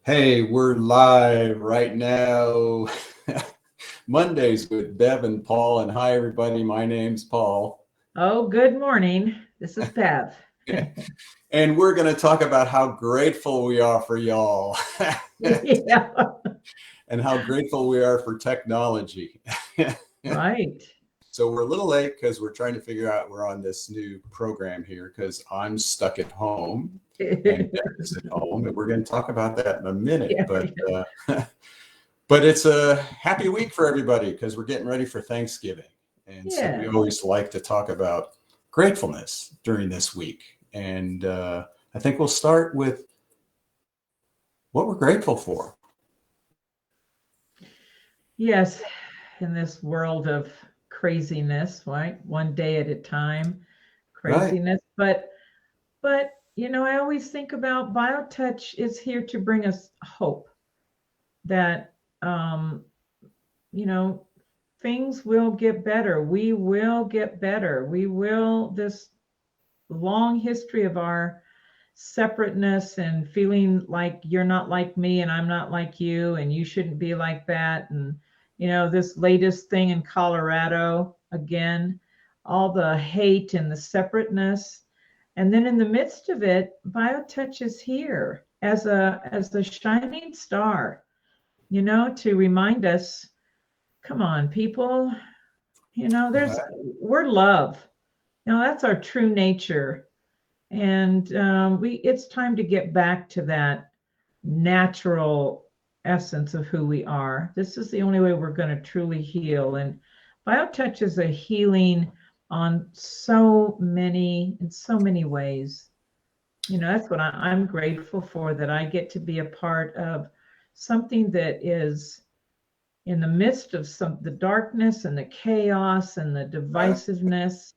Hey, we're live right now. Mondays with Bev and Paul. And hi, everybody. My name's Paul. Oh, good morning. This is Bev. And we're going to talk about how grateful we are for y'all Yeah, and how grateful we are for technology. right. So we're a little late because we're trying to figure out we're on this new program here because I'm stuck at home and Bev is at home. And we're going to talk about that in a minute. Yeah, But it's a happy week for everybody because we're getting ready for Thanksgiving. And so we yeah. always like to talk about gratefulness during this week. And I think we'll start with what we're grateful for. Yes, in this world of craziness, right? One day at a time, Right. craziness. But I always think about BioTouch is here to bring us hope that um, you know, things will get better. We will get better. We will this long history of our separateness and feeling like you're not like me and I'm not like you and you shouldn't be like that. And, this latest thing in Colorado, again, all the hate and the separateness. And then in the midst of it, BioTouch is here as a shining star, to remind us, come on, people, there's Right. we're love. That's our true nature, and we it's time to get back to that natural essence of who we are. This is the only way we're going to truly heal, and BioTouch is a healing on in so many ways. That's what I'm grateful for, that I get to be a part of something that is in the midst of the darkness and the chaos and the Right. divisiveness.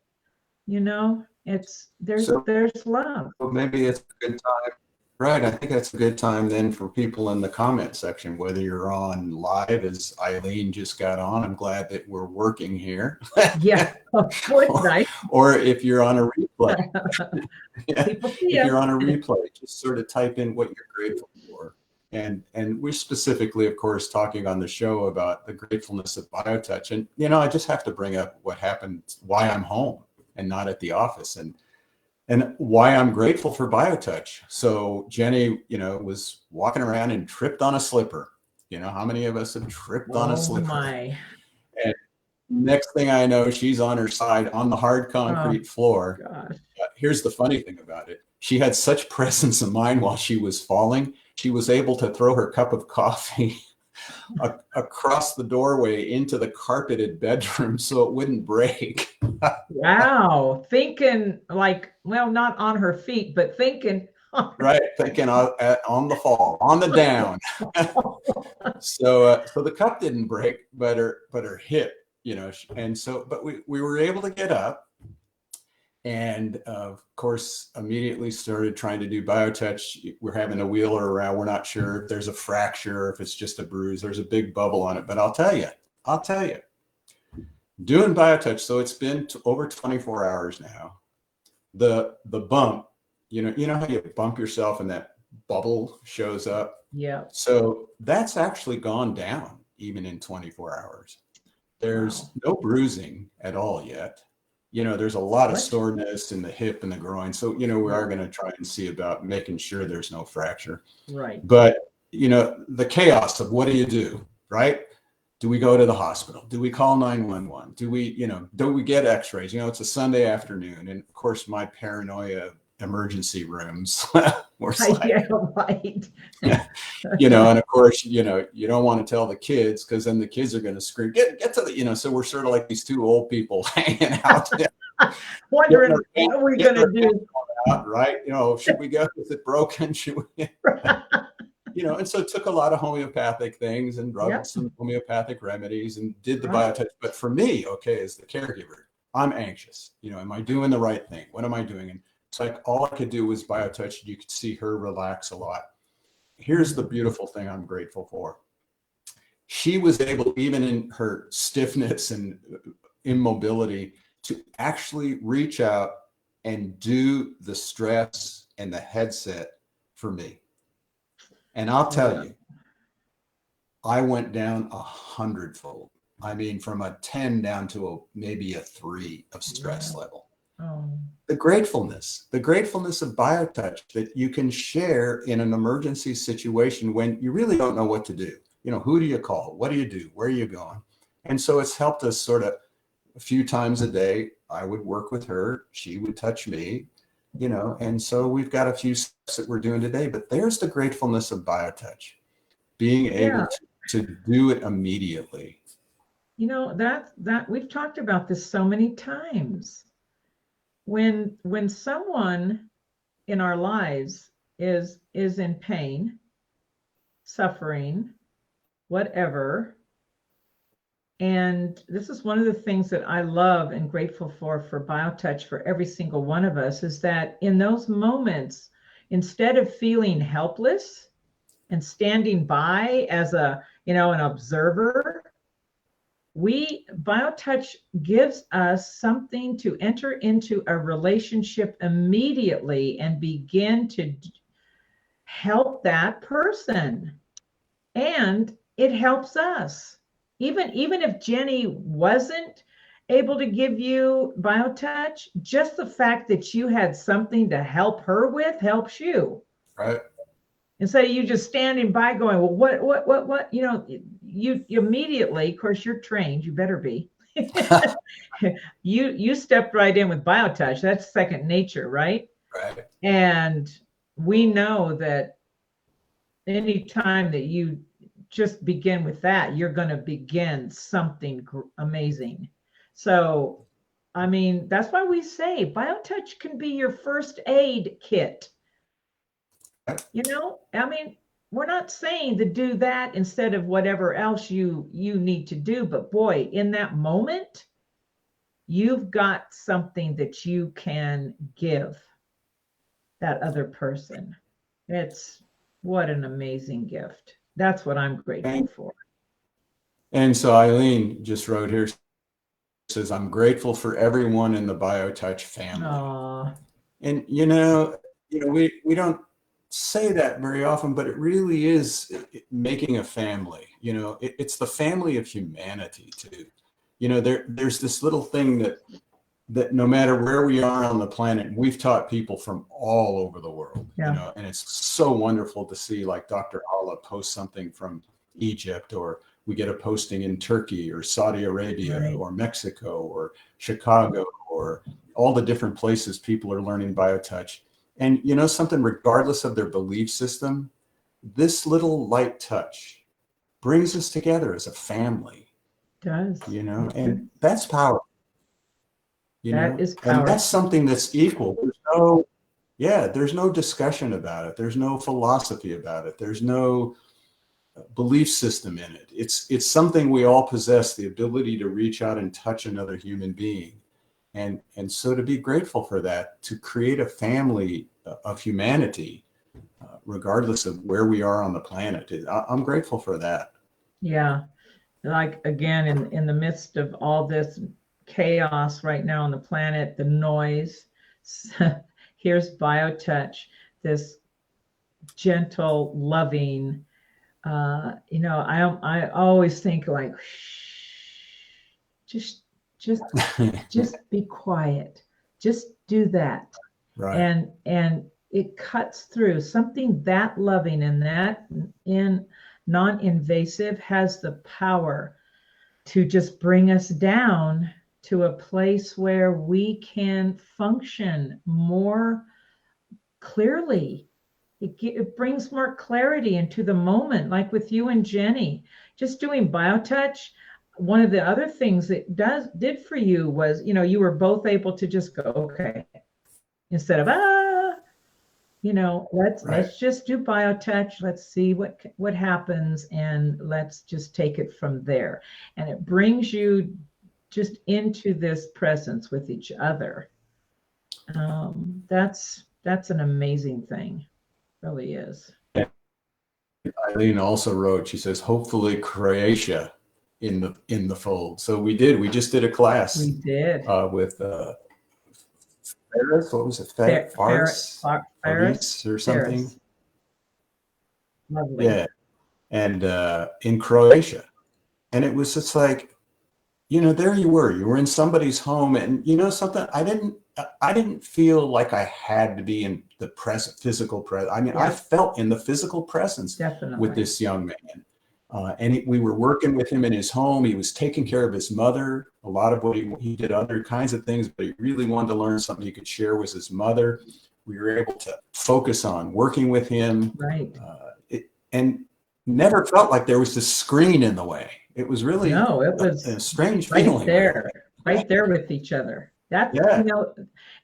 It's So there's love. maybe it's a good time. Right. I think that's a good time then for people in the comment section, whether you're on live as Eileen just got on. I'm glad that we're working here. Yeah. Oh, it's nice. Or if you're on a replay. People see If us. you're on a replay, just sort of type in what you're grateful for. And we're specifically, of course, talking on the show about the gratefulness of BioTouch. And, I just have to bring up what happened, why I'm home and not at the office. And why I'm grateful for BioTouch. So Jenny, was walking around and tripped on a slipper. How many of us have tripped on a Oh slipper? my. And next thing I know, she's on her side on the hard Oh concrete floor. gosh. Here's the funny thing about it. She had such presence of mind while she was falling. She was able to throw her cup of coffee across the doorway into the carpeted bedroom so it wouldn't break. Wow. Thinking like, well, not on her feet, but thinking on her Right, thinking on the fall, on the down. So the cup didn't break, but her hip, and so but we were able to get up, and of course immediately started trying to do BioTouch. We're having to wheel her around. We're not sure if there's a fracture, if it's just a bruise. There's a big bubble on it, but I'll tell you, doing BioTouch. So it's been over 24 hours now. The bump, you know how you bump yourself and that bubble shows up. Yeah. So that's actually gone down even in 24 hours. There's Wow. no bruising at all yet. There's a lot of What? soreness in the hip and the groin. So, we Yeah. are going to try and see about making sure there's no fracture. Right. But, the chaos of what do, right? Do we go to the hospital? Do we call 911? Do we get x-rays? It's a Sunday afternoon. And of course, my paranoia emergency rooms were like, Yeah, right. and of course, you don't want to tell the kids because then the kids are going to scream, get to the, so we're sort of like these two old people hanging out, Wondering what are we getting gonna our pants do? out, right? Should we go? Is it broken? Should we? And so it took a lot of homeopathic things and rubbed Yep. some homeopathic remedies and did the Right. BioTouch. But for me, okay, as the caregiver, I'm anxious. Am I doing the right thing? What am I doing? And it's like all I could do was BioTouch. You could see her relax a lot. Here's the Mhm. beautiful thing I'm grateful for. She was able, even in her stiffness and immobility, to actually reach out and do the stress and the headset for me. And I'll Oh, tell yeah. you, I went down 100-fold. I mean, from a 10 down to maybe a 3 of stress Yeah. level. Oh, The gratefulness of BioTouch that you can share in an emergency situation when you really don't know what to do. You know, who do you call? What do you do? Where are you going? And so it's helped us sort of a few times a day. I would work with her, she would touch me, you know, and so we've got a few steps that we're doing today. But there's the gratefulness of BioTouch, being yeah. able to do it immediately. You know, that we've talked about this so many times. When someone in our lives is in pain, suffering, whatever, and this is one of the things that I love and grateful for BioTouch for every single one of us, is that in those moments, instead of feeling helpless and standing by as an observer, we BioTouch gives us something to enter into a relationship immediately and begin to help that person, and it helps us. Even if Jenny wasn't able to give you BioTouch, just the fact that you had something to help her with helps you. Right. Instead of you just standing by going, well, what, you immediately, of course, you're trained, you better be. You stepped right in with BioTouch. That's second nature, right? Right. And we know that anytime that you just begin with that, you're going to begin something amazing. So, I mean, that's why we say BioTouch can be your first aid kit. I mean, we're not saying to do that instead of whatever else you need to do, but boy, in that moment, you've got something that you can give that other person. It's what an amazing gift. That's what I'm grateful And, for. and so Eileen just wrote here, says, I'm grateful for everyone in the BioTouch family. Oh, And we don't say that very often, but it really is making a family. It's the family of humanity too. There's this little thing that no matter where we are on the planet, we've taught people from all over the world, yeah, and it's so wonderful to see, like, Dr. Allah post something from Egypt, or we get a posting in Turkey or Saudi Arabia right. or Mexico or Chicago, or all the different places people are learning BioTouch. And something, regardless of their belief system, this little light touch brings us together as a family, Does. and that's power. That is And that's powerful. something that's equal. There's no discussion about it. There's no philosophy about it. There's no belief system in it. It's something we all possess, the ability to reach out and touch another human being. And so to be grateful for that, to create a family of humanity, regardless of where we are on the planet, I'm grateful for that. Yeah. Like again, in the midst of all this chaos right now on the planet, the noise, here's BioTouch, this gentle, loving, I always think like, just just just be quiet. Just do that. Right. And it cuts through. Something that loving and that in non-invasive has the power to just bring us down to a place where we can function more clearly. It brings more clarity into the moment, like with you and Jenny. Just doing BioTouch, one of the other things it did for you was, you were both able to just go, okay, instead of Right. let's just do BioTouch. Let's see what happens, and let's just take it from there. And it brings you just into this presence with each other. That's an amazing thing, really is. Eileen also wrote, she says, hopefully Croatia in the fold. So we just did a We class did. with Faris, what was it? Fer, Fer, Faris Fer, Ferris, Faris or something. Ferris. Lovely. Yeah. And in Croatia. And it was just like, there you were in somebody's home, and something, I didn't feel like I had to be in the present physical presence. I mean, I Yeah, felt in the physical presence with definitely. this young man. We were working with him in his home. He was taking care of his mother. A lot of what he did other kinds of things, but he really wanted to learn something he could share with his mother. We were able to focus on working with him, Right. and never felt like there was this screen in the way. It was really No, it a was strange right feeling, really. there, right there with each other. That, Yeah,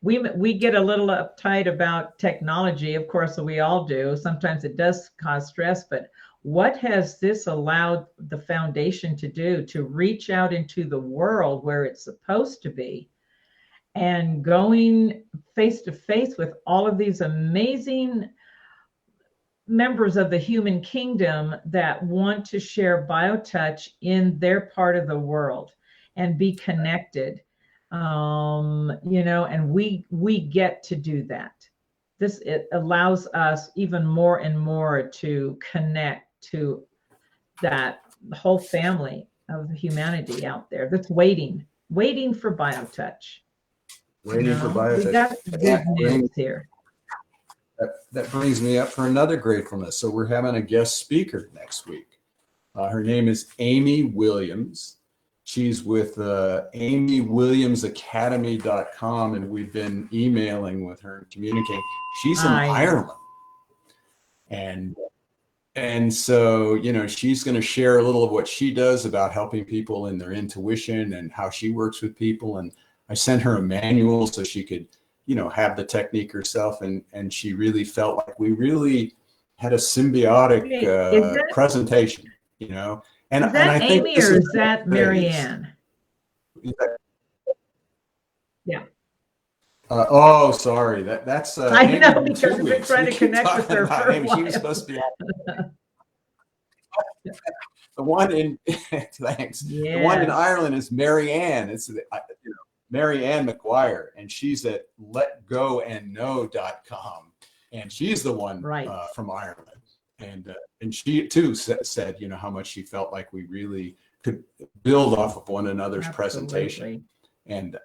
we get a little uptight about technology. Of course, we all do. Sometimes it does cause stress, but what has this allowed the foundation to do to reach out into the world where it's supposed to be and going face to face with all of these amazing members of the human kingdom that want to share biotouch in their part of the world and be connected, and we get to do that. It allows us even more and more to connect to that whole family of humanity out there that's waiting for biotouch. waiting for We biotech. got That good news brings, here. that brings me up for another gratefulness. So we're having a guest speaker next week. Her name is Amy Williams. She's with amywilliamsacademy.com, and we've been emailing with her and communicating. She's in I know. Ireland. And so, she's going to share a little of what she does about helping people in their intuition and how she works with people. And I sent her a manual so she could, have the technique herself. And she really felt like we really had a symbiotic Wait, is presentation, And is I that think Amy this or is is that phase. Marianne? Yeah. Oh, sorry. That's I Amy know from because two we've been weeks. trying We to keep connect with talking her about for a Amy. She was supposed while. to be the one in thanks. The one in Yes, Ireland is Mary Ann. It's Mary Ann McGuire, and she's at letgoandknow.com. And she's the one right. from Ireland. And she too said, how much she felt like we really could build off of one another's presentation. Absolutely. And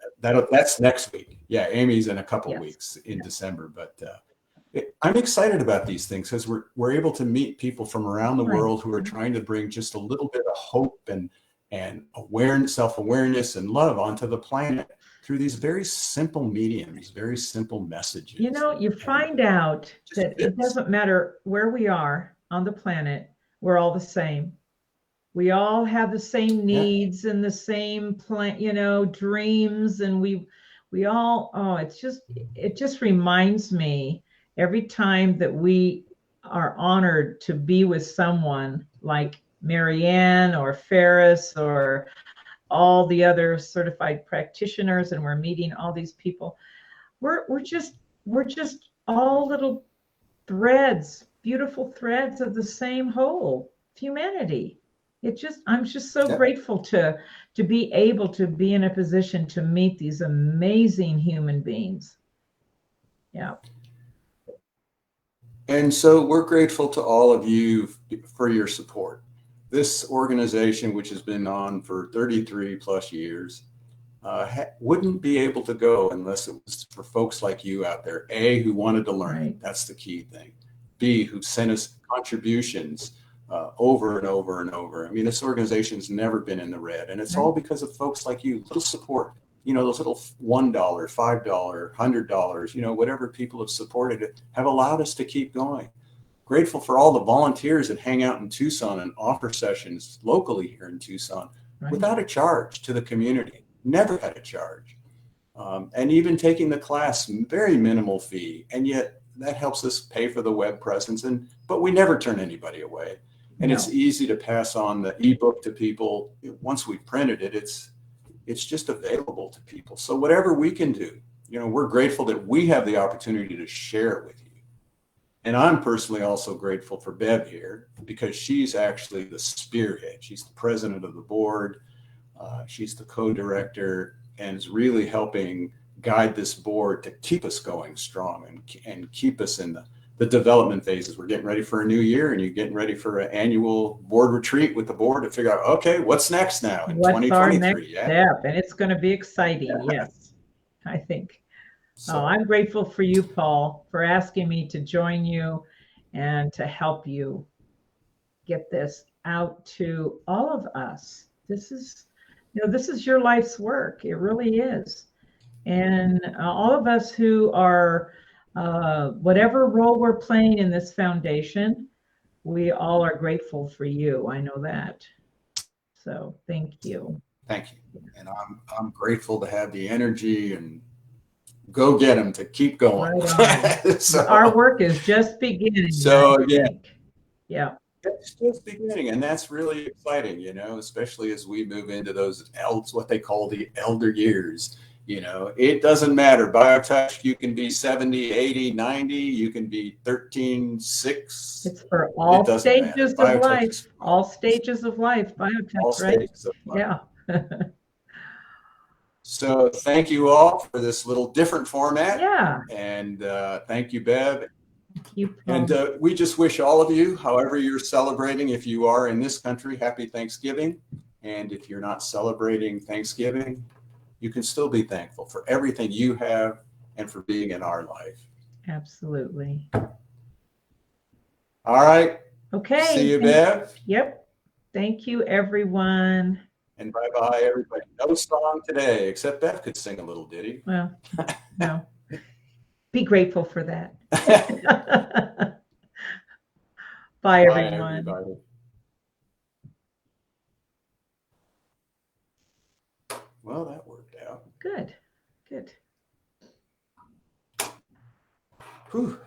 that's next week. Yeah, Amy's in a couple Yes. weeks in December, but I'm excited about these things because we're able to meet people from around the Right. world who are trying to bring just a little bit of hope and awareness, self-awareness, and love onto the planet through these very simple mediums, very simple messages. You find out that it doesn't matter where we are on the planet, we're all the same. We all have the same needs and the same dreams, and we all, it just reminds me every time that we are honored to be with someone like Marianne or Ferris or all the other certified practitioners, and we're meeting all these people. We're just all little threads, beautiful threads of the same whole humanity. I'm just so grateful to be able to be in a position to meet these amazing human beings. Yeah. And so we're grateful to all of you for your support. This organization, which has been on for 33 plus years, wouldn't be able to go unless it was for folks like you out there. A, who wanted to learn. Right. That's the key thing. B, who sent us contributions over and over and over. I mean, this organization's never been in the red, and it's all because of folks like you. Little support, those little $1, $5, $100, whatever people have supported it, have allowed us to keep going. Grateful for all the volunteers that hang out in Tucson and offer sessions locally here in Tucson without a charge to the community. Never had a charge. And even taking the class, very minimal fee. And yet that helps us pay for the web presence. But we never turn anybody away. And it's easy to pass on the ebook to people. Once we've printed it, it's just available to people. So whatever we can do, we're grateful that we have the opportunity to share it with you. And I'm personally also grateful for Bev here because she's actually the spearhead. She's the president of the board. She's the co-director and is really helping guide this board to keep us going strong and keep us in the development phases. We're getting ready for a new year, and you're getting ready for an annual board retreat with the board to figure out, okay, what's next now in What's our next 2023? Yeah. step? And it's going to be exciting. Yes, I think. So I'm grateful for you, Paul, for asking me to join you and to help you get this out to all of us. This is, this is your life's work. It really is. And all of us who are, whatever role we're playing in this foundation, we all are grateful for you. I know that. So thank you. thank you. And I'm grateful to have the energy and go get them to keep going. Right on. So, our work is just beginning. so I again, think. Yeah. it's just beginning, and that's really exciting, especially as we move into those what they call the elder years. It doesn't matter. BioTouch, you can be 70, 80, 90, you can be 13, 6. It's for all It doesn't matter. stages of BioTouch life. is for All stages of life. all Biotech, right? stages of life. Yeah. So thank you all for this little different format. Yeah. And thank you, Bev. Thank you, Paul. And we just wish all of you, however you're celebrating, if you are in this country, happy Thanksgiving. And if you're not celebrating Thanksgiving, you can still be thankful for everything you have and for being in our life. Absolutely. All right. Okay. See you, Bev. Yep. Thank you, everyone. And bye-bye, everybody. No song today, except Bev could sing a little ditty. Well, no. Be grateful for that. Bye, everyone. Bye, everybody. Well, that worked out. Good. Good. Whew.